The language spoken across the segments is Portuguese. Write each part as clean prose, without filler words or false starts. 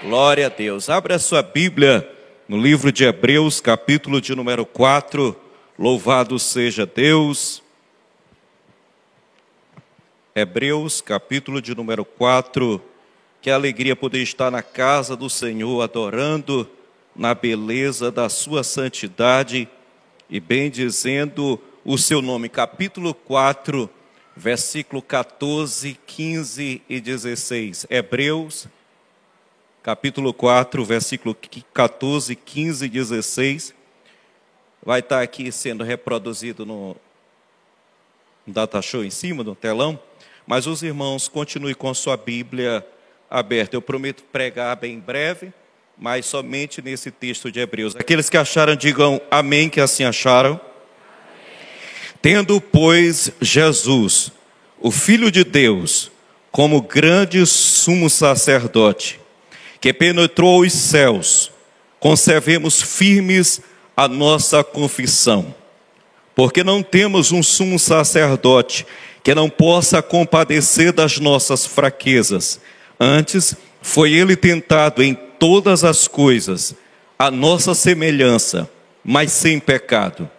Glória a Deus. Abra a sua Bíblia no livro de Hebreus, capítulo de número 4. Louvado seja Deus. Hebreus, capítulo de número 4. Que alegria poder estar na casa do Senhor, adorando na beleza da sua santidade e bendizendo o seu nome. Capítulo 4, versículo 14, 15 e 16. Hebreus, capítulo 4, versículo 14, 15 e 16. Vai estar aqui sendo reproduzido no data show em cima, no telão. Mas os irmãos, continue com sua Bíblia aberta. Eu prometo pregar bem breve, mas somente nesse texto de Hebreus. Aqueles que acharam, digam amém, que assim acharam. Tendo, pois, Jesus, o Filho de Deus, como grande sumo sacerdote, que penetrou os céus, conservemos firmes a nossa confissão. Porque não temos um sumo sacerdote que não possa compadecer das nossas fraquezas. Antes, foi ele tentado em todas as coisas, a nossa semelhança, mas sem pecado.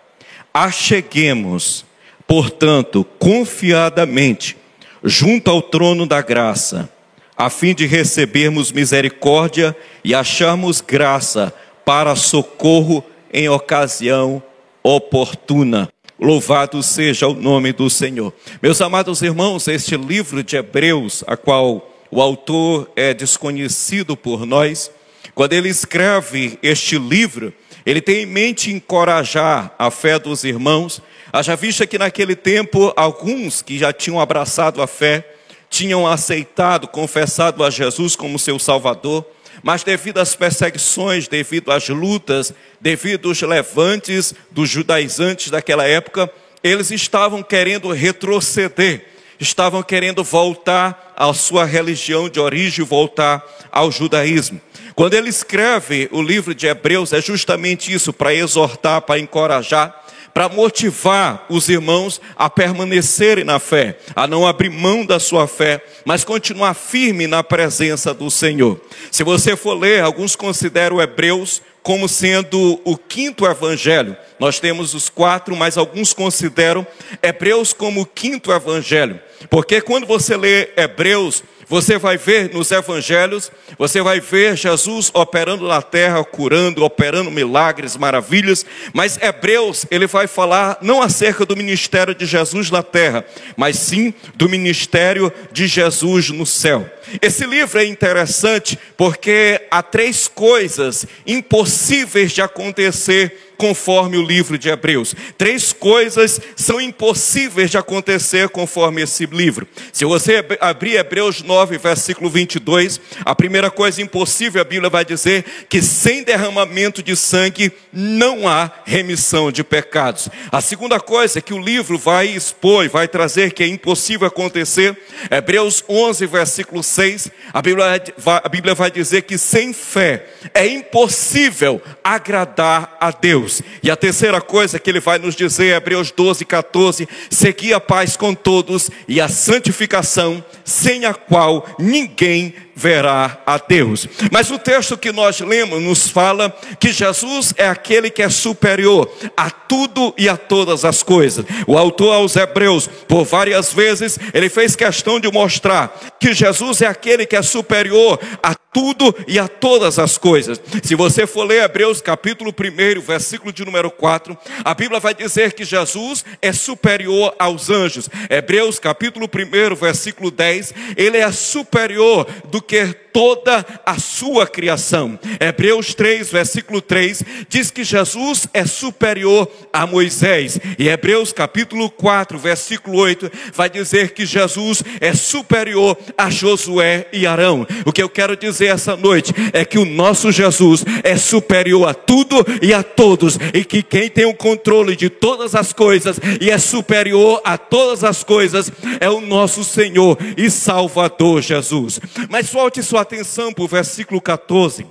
Acheguemos, portanto, confiadamente, junto ao trono da graça, a fim de recebermos misericórdia e acharmos graça para socorro em ocasião oportuna. Louvado seja o nome do Senhor. Meus amados irmãos, este livro de Hebreus, a qual o autor é desconhecido por nós, quando ele escreve este livro, ele tem em mente encorajar a fé dos irmãos. Haja vista que naquele tempo, alguns que já tinham abraçado a fé, tinham aceitado, confessado a Jesus como seu Salvador, mas devido às perseguições, devido às lutas, devido aos levantes dos judaizantes daquela época, eles estavam querendo retroceder, estavam querendo voltar à sua religião de origem, voltar ao judaísmo. Quando ele escreve o livro de Hebreus, é justamente isso, para exortar, para encorajar, para motivar os irmãos a permanecerem na fé, a não abrir mão da sua fé, mas continuar firme na presença do Senhor. Se você for ler, alguns consideram Hebreus como sendo o quinto evangelho. Nós temos os quatro, mas alguns consideram Hebreus como o quinto evangelho. Porque quando você lê Hebreus, você vai ver nos evangelhos, você vai ver Jesus operando na terra, curando, operando milagres, maravilhas. Mas Hebreus, ele vai falar não acerca do ministério de Jesus na terra, mas sim do ministério de Jesus no céu. Esse livro é interessante porque há três coisas impossíveis de acontecer conforme o livro de Hebreus. Três coisas são impossíveis de acontecer conforme esse livro. Se você abrir Hebreus 9, versículo 22, a primeira coisa impossível, a Bíblia vai dizer que sem derramamento de sangue não há remissão de pecados. A segunda coisa que o livro vai expor, vai trazer que é impossível acontecer, Hebreus 11, versículo 6, a Bíblia vai dizer que sem fé é impossível agradar a Deus. E a terceira coisa que ele vai nos dizer, Hebreus 12, 14, segui a paz com todos e a santificação, sem a qual ninguém verá a Deus. Mas o texto que nós lemos nos fala que Jesus é aquele que é superior a tudo e a todas as coisas. O autor aos Hebreus, por várias vezes, ele fez questão de mostrar que Jesus é aquele que é superior a tudo e a todas as coisas. Se você for ler Hebreus capítulo 1, versículo de número 4, a Bíblia vai dizer que Jesus é superior aos anjos. Hebreus capítulo 1, versículo 10, ele é superior do que toda a sua criação. Hebreus 3, versículo 3, diz que Jesus é superior a Moisés. E Hebreus capítulo 4, versículo 8, vai dizer que Jesus é superior a Josué e Arão. O que eu quero dizer essa noite é que o nosso Jesus é superior a tudo e a todos, e que quem tem o controle de todas as coisas e é superior a todas as coisas é o nosso Senhor e Salvador Jesus. Mas volte sua atenção para o versículo 14.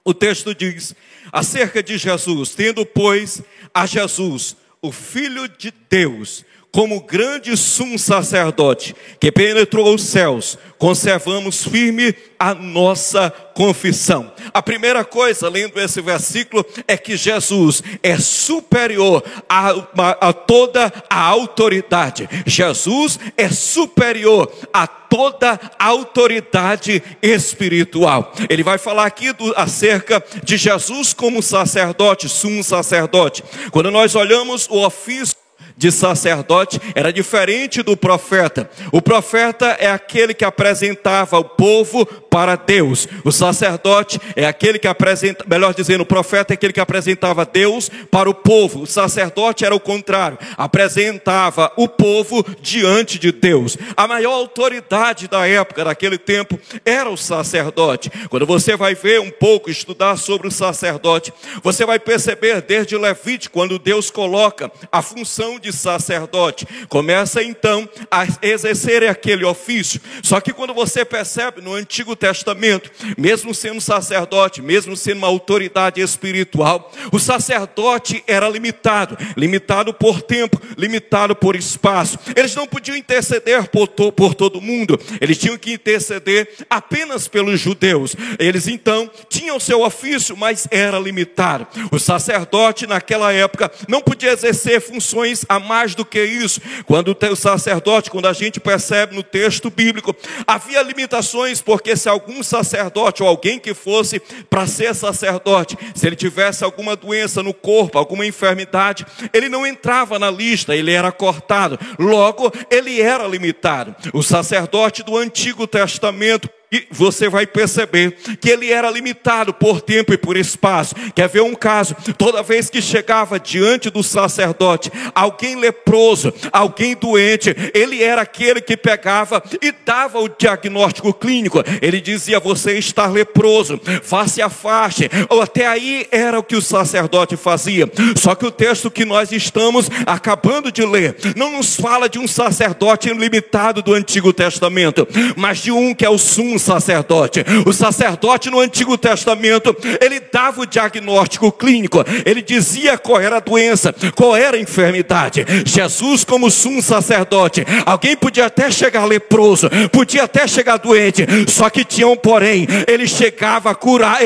O texto diz acerca de Jesus: tendo, pois, a Jesus, o Filho de Deus, como grande sumo sacerdote que penetrou os céus, conservamos firme a nossa confissão. A primeira coisa, lendo esse versículo, é que Jesus é superior a toda a autoridade. Jesus é superior a toda a autoridade espiritual. Ele vai falar aqui acerca de Jesus como sacerdote, sumo sacerdote. Quando nós olhamos o ofício de sacerdote, era diferente do profeta. O profeta é aquele que apresentava o povo para Deus. O sacerdote é aquele que apresenta, melhor dizendo, o profeta é aquele que apresentava Deus para o povo. O sacerdote era o contrário, apresentava o povo diante de Deus. A maior autoridade da época, daquele tempo, era o sacerdote. Quando você vai ver um pouco, estudar sobre o sacerdote, você vai perceber desde Levítico, quando Deus coloca a função de sacerdote, começa então a exercer aquele ofício. Só que quando você percebe no Antigo Testamento, mesmo sendo sacerdote, mesmo sendo uma autoridade espiritual, o sacerdote era limitado por tempo, limitado por espaço. Eles não podiam interceder por todo mundo, eles tinham que interceder apenas pelos judeus. Eles então tinham seu ofício, mas era limitado. O sacerdote naquela época não podia exercer funções a mais do que isso. Quando o sacerdote, quando a gente percebe no texto bíblico, havia limitações, porque se algum sacerdote ou alguém que fosse para ser sacerdote, se ele tivesse alguma doença no corpo, alguma enfermidade, ele não entrava na lista, ele era cortado. Logo, ele era limitado. O sacerdote do Antigo Testamento, e você vai perceber que ele era limitado por tempo e por espaço. Quer ver um caso? Toda vez que chegava diante do sacerdote alguém leproso, alguém doente, ele era aquele que pegava e dava o diagnóstico clínico. Ele dizia: você está leproso, face a face. Ou até aí era o que o sacerdote fazia. Só que o texto que nós estamos acabando de ler não nos fala de um sacerdote limitado do Antigo Testamento, mas de um que é o sumo sacerdote. O sacerdote no Antigo Testamento, ele dava o diagnóstico clínico, ele dizia qual era a doença, qual era a enfermidade. Jesus, como sumo sacerdote, alguém podia até chegar leproso, podia até chegar doente, só que tinha um porém: ele chegava a curar,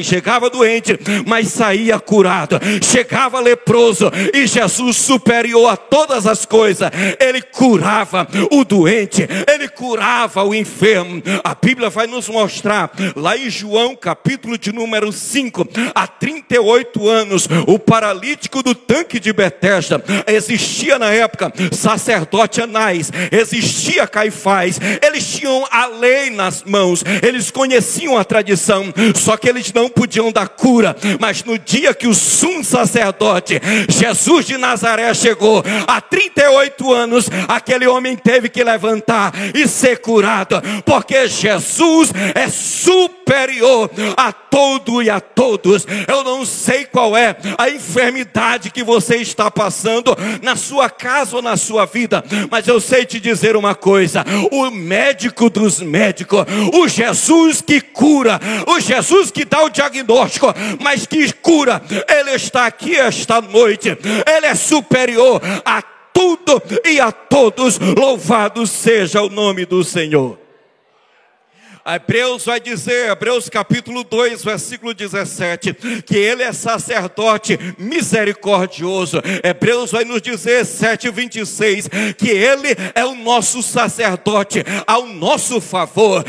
chegava doente, mas saía curado. Chegava leproso e Jesus, superior a todas as coisas, ele curava o doente, ele curava o enfermo. A Bíblia vai nos mostrar, lá em João, capítulo de número 5, há 38 anos, o paralítico do tanque de Betesda. Existia na época sacerdote Anás, existia Caifás, eles tinham a lei nas mãos, eles conheciam a tradição, só que eles não podiam dar cura. Mas no dia que o sumo sacerdote Jesus de Nazaré chegou, há 38 anos, aquele homem teve que levantar e ser curado, porque Jesus é superior a todo e a todos. Eu não sei qual é a enfermidade que você está passando na sua casa ou na sua vida, mas eu sei te dizer uma coisa: o médico dos médicos, o Jesus que cura, o Jesus que dá o diagnóstico, mas que cura, ele está aqui esta noite. Ele é superior a tudo e a todos. Louvado seja o nome do Senhor. Hebreus vai dizer, Hebreus capítulo 2, versículo 17, que ele é sacerdote misericordioso. Hebreus vai nos dizer, 7:26, que ele é o nosso sacerdote ao nosso favor.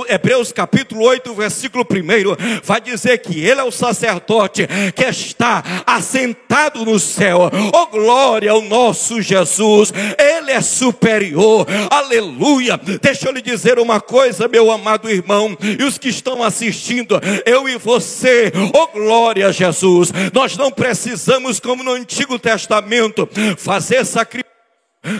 Hebreus capítulo 8, versículo 1, vai dizer que ele é o sacerdote que está assentado no céu. Oh, glória ao nosso Jesus, ele é superior, aleluia. Deixa eu lhe dizer uma coisa, meu amado irmão, e os que estão assistindo, eu e você, oh glória a Jesus, nós não precisamos, como no Antigo Testamento, fazer sacrifício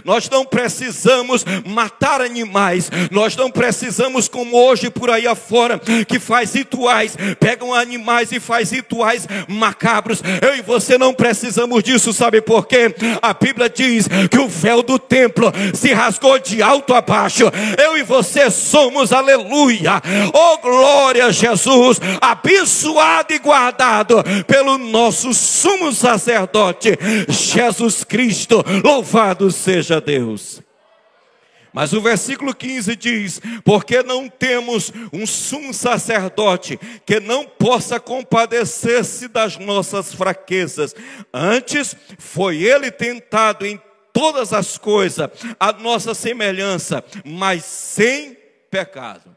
Nós não precisamos matar animais. Nós não precisamos, como hoje por aí afora, que faz rituais, pegam animais e faz rituais macabros. Eu e você não precisamos disso, sabe por quê? A Bíblia diz que o véu do templo se rasgou de alto a baixo. Eu e você somos, aleluia, oh glória a Jesus, abençoado e guardado pelo nosso sumo sacerdote, Jesus Cristo, louvado seja Deus. Mas o versículo 15 diz: porque não temos um sumo sacerdote que não possa compadecer-se das nossas fraquezas. Antes foi ele tentado em todas as coisas, a nossa semelhança, mas sem pecado.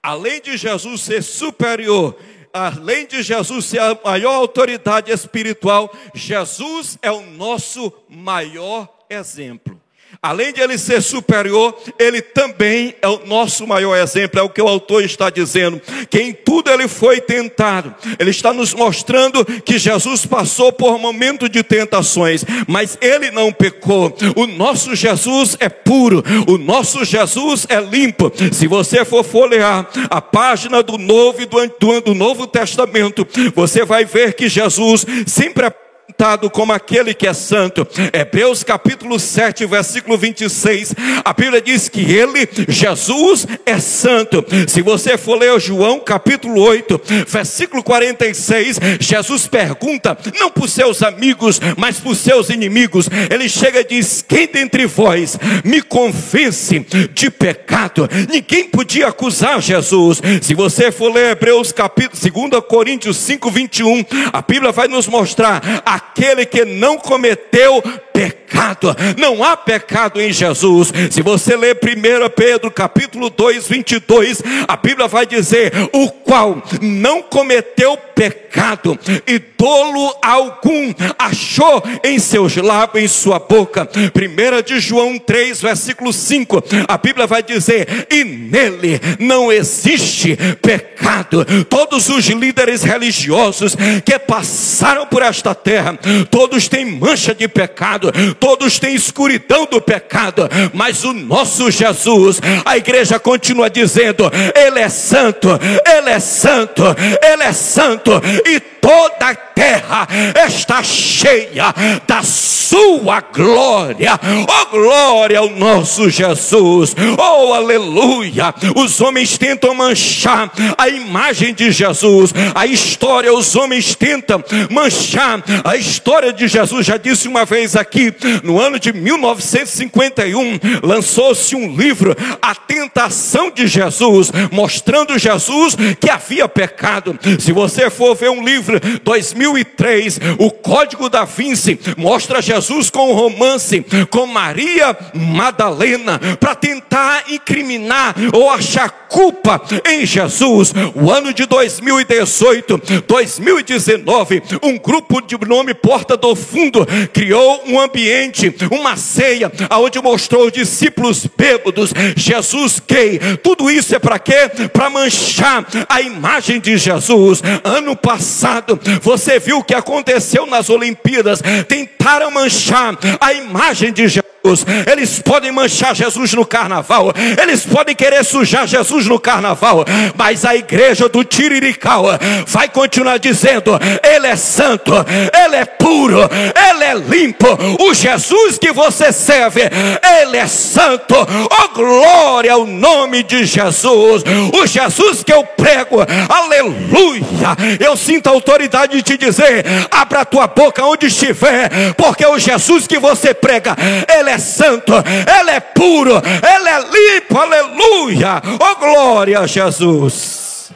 Além de Jesus ser superior, além de Jesus ser a maior autoridade espiritual, Jesus é o nosso maior exemplo. Além de ele ser superior, ele também é o nosso maior exemplo. É o que o autor está dizendo, que em tudo ele foi tentado. Ele está nos mostrando que Jesus passou por momentos de tentações, mas ele não pecou. O nosso Jesus é puro, o nosso Jesus é limpo. Se você for folhear a página do Novo e do Novo Testamento, você vai ver que Jesus sempre é como aquele que é santo. Hebreus capítulo 7, versículo 26, a Bíblia diz que ele, Jesus, é santo. Se você for ler João capítulo 8, versículo 46, Jesus pergunta, não para os seus amigos, mas para os seus inimigos. Ele chega e diz: quem dentre vós me convence de pecado? Ninguém podia acusar Jesus. Se você for ler Hebreus capítulo 2 Coríntios 5, 21, a Bíblia vai nos mostrar aquele que não cometeu pecado. Não há pecado em Jesus. Se você ler 1 Pedro capítulo 2, 22, a Bíblia vai dizer: o qual não cometeu pecado, e dolo algum achou em seus lábios, em sua boca. 1 de João 3, versículo 5, a Bíblia vai dizer: e nele não existe pecado. Todos os líderes religiosos que passaram por esta terra, todos têm mancha de pecado, todos têm escuridão do pecado, mas o nosso Jesus, a igreja continua dizendo: ele é santo, ele é santo, ele é santo, e toda a terra está cheia da sua glória. Oh glória ao nosso Jesus, oh aleluia. Os homens tentam manchar a imagem de Jesus, a história, os homens tentam manchar a história de Jesus. Já disse uma vez aqui, no ano de 1951, lançou-se um livro, A Tentação de Jesus, mostrando Jesus que havia pecado. Se você for ver um livro, 2003, O Código da Vinci, mostra Jesus com um romance com Maria Madalena, para tentar incriminar ou achar culpa em Jesus. O ano de 2018, 2019, um grupo de nome Porta do Fundo criou um ambiente, uma ceia, onde mostrou os discípulos bêbados, Jesus gay. Tudo isso é para quê? Para manchar a imagem de Jesus. Ano passado, você viu o que aconteceu nas Olimpíadas? Tentaram manchar a imagem de Jesus. Eles podem manchar Jesus no carnaval, eles podem querer sujar Jesus no carnaval, mas a igreja do Tiriricau vai continuar dizendo: ele é santo, ele é puro, ele é limpo. O Jesus que você serve, ele é santo. Oh glória ao nome de Jesus. O Jesus que eu prego, aleluia. Eu sinto a autoridade de te dizer: abra a tua boca onde estiver, porque o Jesus que você prega, ele é santo, ele é puro, ele é limpo, aleluia. Oh glória a Jesus.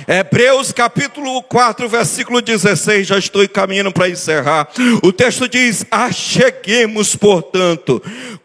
Hebreus capítulo 4, versículo 16, já estou caminhando para encerrar. O texto diz: acheguemos, portanto,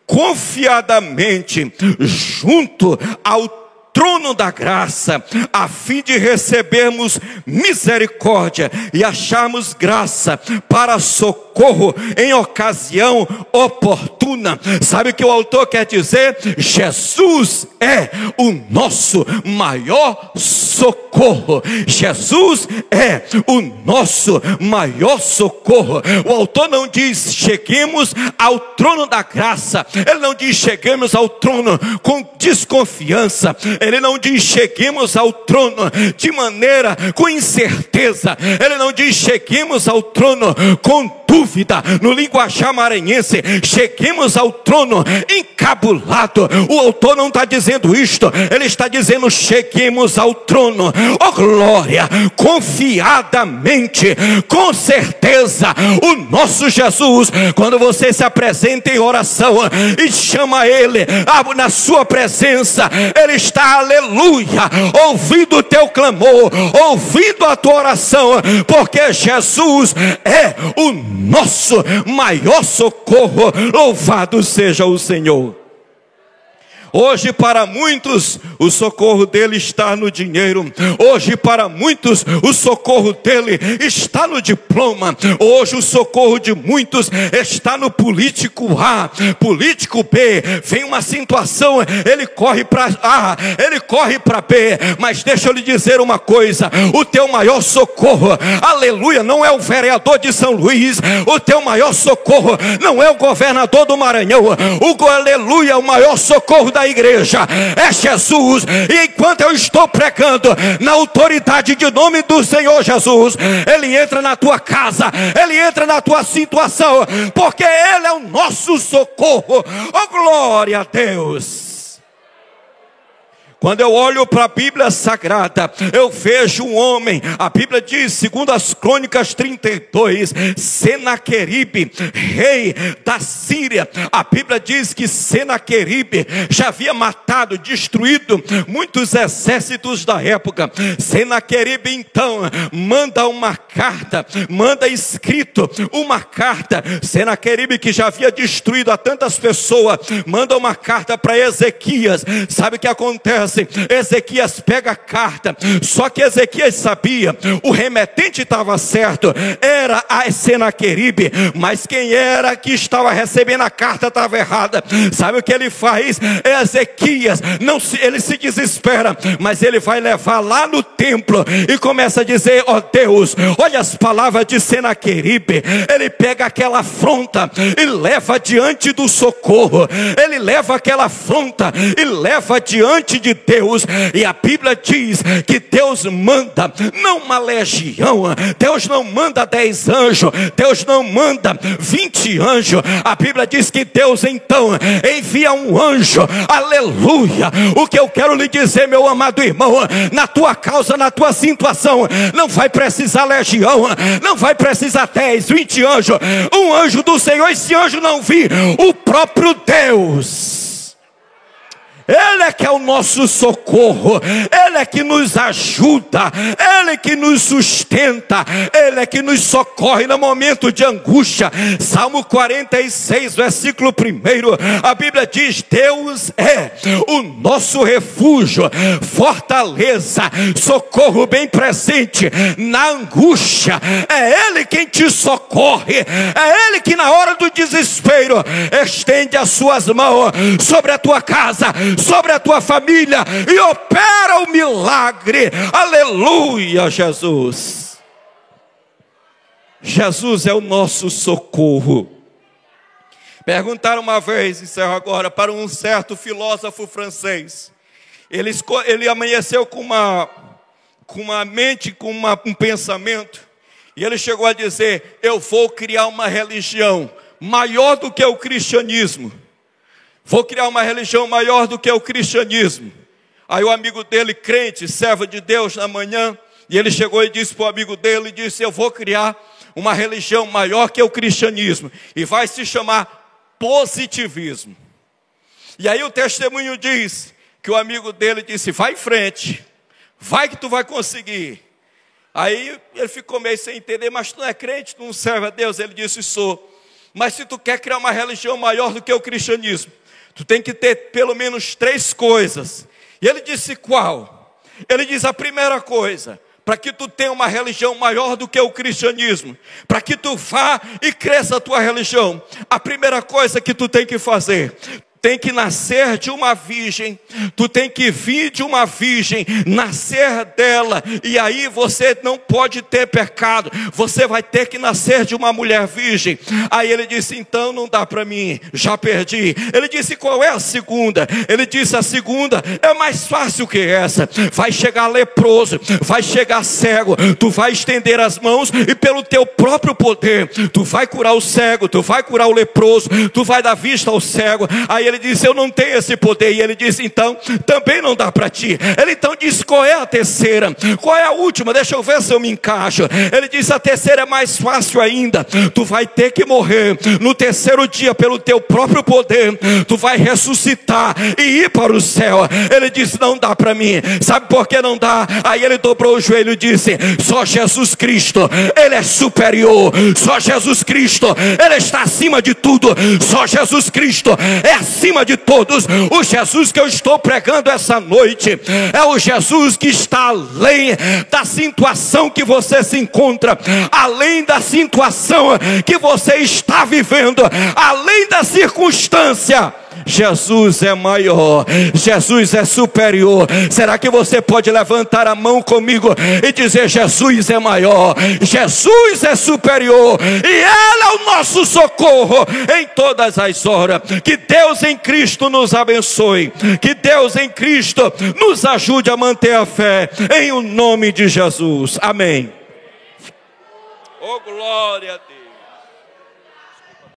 confiadamente junto ao trono da graça, a fim de recebermos misericórdia e acharmos graça para socorro em ocasião oportuna. Sabe o que o autor quer dizer? Jesus é o nosso maior socorro. socorro. Jesus é o nosso maior socorro. O autor não diz cheguemos ao trono da graça, ele não diz cheguemos ao trono com desconfiança, ele não diz cheguemos ao trono de maneira com incerteza, ele não diz cheguemos ao trono com dúvida. No linguajar maranhense, cheguemos ao trono encabulado. O autor não está dizendo isto, ele está dizendo cheguemos ao trono, oh glória, confiadamente, com certeza. O nosso Jesus, quando você se apresenta em oração e chama ele na sua presença, ele está, aleluia, ouvindo o teu clamor, ouvindo a tua oração, porque Jesus é o nosso maior socorro. Louvado seja o Senhor. Hoje para muitos o socorro dele está no dinheiro. Hoje para muitos o socorro dele está no diploma. Hoje o socorro de muitos está no político A, político B. Vem uma situação, ele corre para A, ele corre para B. Mas deixa eu lhe dizer uma coisa, o teu maior socorro, aleluia, não é o vereador de São Luís. O teu maior socorro não é o governador do Maranhão. Aleluia, o maior socorro da igreja é Jesus. E enquanto eu estou pregando na autoridade de nome do Senhor Jesus, ele entra na tua casa, ele entra na tua situação, porque ele é o nosso socorro. Oh glória a Deus. Quando eu olho para a Bíblia Sagrada, eu vejo um homem, a Bíblia diz, segundo as Crônicas 32, Senaqueribe, rei da Síria. A Bíblia diz que Senaqueribe já havia matado, destruído muitos exércitos da época. Senaqueribe então manda uma carta, manda escrito uma carta. Senaqueribe, que já havia destruído a tantas pessoas, manda uma carta para Ezequias. Sabe o que acontece? Ezequias pega a carta, só que Ezequias sabia, o remetente estava certo, era a Senaqueribe, mas quem era que estava recebendo a carta estava errada. Sabe o que ele faz? Ezequias, ele se desespera, mas ele vai levar lá no templo e começa a dizer, ó Deus, olha as palavras de Senaqueribe. Ele pega aquela afronta e leva diante do socorro, ele leva aquela afronta e leva diante de Deus. E a Bíblia diz que Deus manda não uma legião, Deus não manda 10 anjos, Deus não manda 20 anjos. A Bíblia diz que Deus então envia um anjo, aleluia. O que eu quero lhe dizer, meu amado irmão, na tua causa, na tua situação, não vai precisar legião, não vai precisar 10, 20 anjos. Um anjo do Senhor, esse anjo não vir, o próprio Deus. Ele é que é o nosso socorro, ele é que nos ajuda, ele é que nos sustenta, ele é que nos socorre no momento de angústia. Salmo 46, versículo 1, a Bíblia diz, Deus é o nosso refúgio, fortaleza, socorro bem presente na angústia. É ele quem te socorre, é ele que na hora do desespero estende as suas mãos sobre a tua casa, sobre a tua família, e opera o milagre. Aleluia, Jesus. Jesus é o nosso socorro. Perguntaram uma vez, encerro agora, para um certo filósofo francês. Ele amanheceu com uma mente, com um pensamento, e ele chegou a dizer, eu vou criar uma religião maior do que o cristianismo. Vou criar uma religião maior do que o cristianismo. Aí o amigo dele, crente, servo de Deus, na manhã, e ele chegou e disse para o amigo dele, disse, eu vou criar uma religião maior que o cristianismo, e vai se chamar positivismo. E aí o testemunho diz, que o amigo dele disse, vai em frente, vai que tu vai conseguir. Aí ele ficou meio sem entender, mas tu não é crente, tu não serve a Deus? Ele disse, sou. Mas se tu quer criar uma religião maior do que o cristianismo, tu tem que ter pelo menos 3 coisas. E ele disse qual? Ele diz a primeira coisa, para que tu tenha uma religião maior do que o cristianismo, para que tu vá e cresça a tua religião, a primeira coisa que tu tem que fazer, tem que nascer de uma virgem, tu tem que vir de uma virgem, nascer dela, e aí você não pode ter pecado, você vai ter que nascer de uma mulher virgem. Aí ele disse, então não dá para mim, já perdi. Ele disse, qual é a segunda? Ele disse, a segunda é mais fácil que essa. Vai chegar leproso, vai chegar cego, tu vai estender as mãos e pelo teu próprio poder, tu vai curar o cego, tu vai curar o leproso, tu vai dar vista ao cego. Aí ele disse, eu não tenho esse poder. E ele disse, então também não dá para ti. Ele então disse, qual é a terceira? Qual é a última? Deixa eu ver se eu me encaixo. Ele disse, a terceira é mais fácil ainda. Tu vai ter que morrer no terceiro dia pelo teu próprio poder, tu vai ressuscitar e ir para o céu. Ele disse, não dá para mim. Sabe por que não dá? Aí ele dobrou o joelho e disse, só Jesus Cristo, ele é superior. Só Jesus Cristo, ele está acima de tudo. Só Jesus Cristo é acima de todos. O Jesus que eu estou pregando essa noite é o Jesus que está além da situação que você se encontra, além da situação que você está vivendo, além da circunstância. Jesus é maior, Jesus é superior. Será que você pode levantar a mão comigo e dizer, Jesus é maior, Jesus é superior, e Ele é o nosso socorro em todas as horas. Que Deus em Cristo nos abençoe, que Deus em Cristo nos ajude a manter a fé, em o nome de Jesus, amém. Oh, glória a Deus.